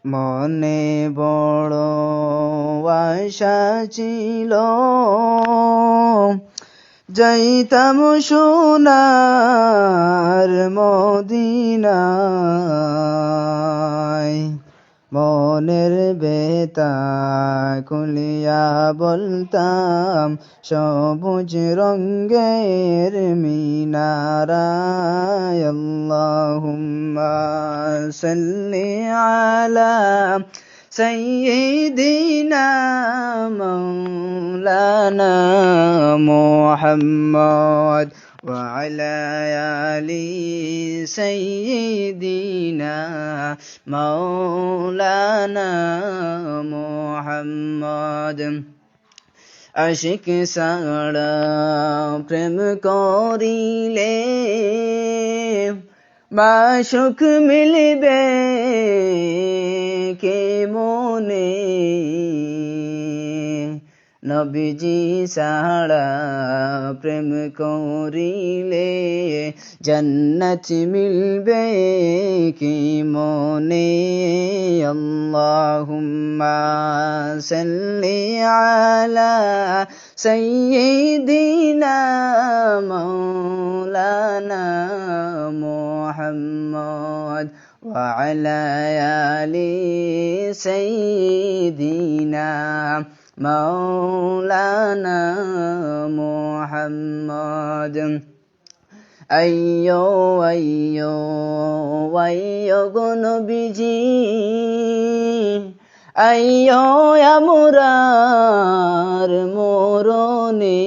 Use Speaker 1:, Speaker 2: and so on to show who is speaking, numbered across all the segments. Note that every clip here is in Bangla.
Speaker 1: মনে বড় আশা ছিল, যাইতাম সোনার মদিনায়। মনের বেতা খুলিয়া বলতাম, সবুজ রঙ্গের মিনারায়। আল্লাহুম্মা সাল্লি আলা সাইয়্যিদিনা মাওলানা মুহাম্মদ ওয়া আলা আলি সাইয়্যিদিনা মাওলানা মুহাম্মদ। আশিক ছাড়া প্রেম করিলে মাসুক মিলবে কে মনে, নবীজি ছাড়া প্রেম করিলে জান্নাত মিলবে কি মনে। আল্লাহুম্মা সাল্লি আলা সাইয়্যিদিনা মাওলানা মুহাম্মদ ওয়া আলা আলি সাইয়্যিদিনা মাওলানা মুহাম্মদ। আইয়ো আইয়ো আইয়ো গো নবীজি, আইয়ো আমরার মরণে।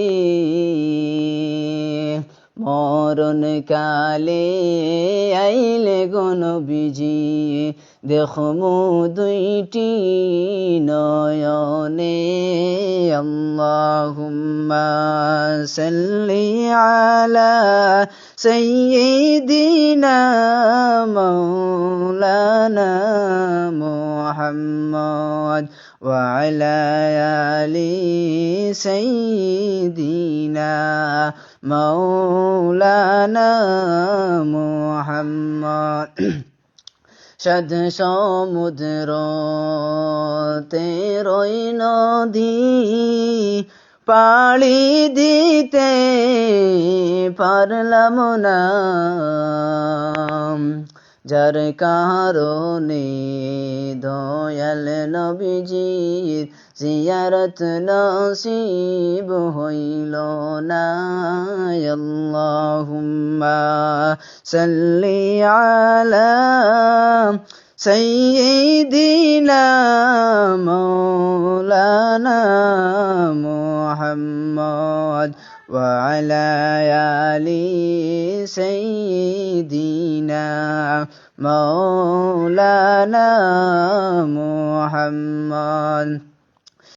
Speaker 1: মরণ কালে আইলে গো নবীজি, দেখমু দুইটি নয়নে। আল্লাহুম্মা সাল্লি আলা সাইয়্যিদিনা মাওলানা মুহাম্মদ ওয়া আলা আলি সাইয়্যিদিনা মাওলানা মুহাম্মদ। সাত সমুদ্র তেরোই নদী পাড়ি দিতে পারলাম না, যার কারণে দয়াল নবীজির জিয়ারত নসিব হইল না। আল্লাহুম্মা সাল্লি আলা সাইয়্যিদিনা মাওলানা মুহাম্মদ ওয়া আলা আলি সাইয়্যিদিনা মাওলানা মুহাম্মদ।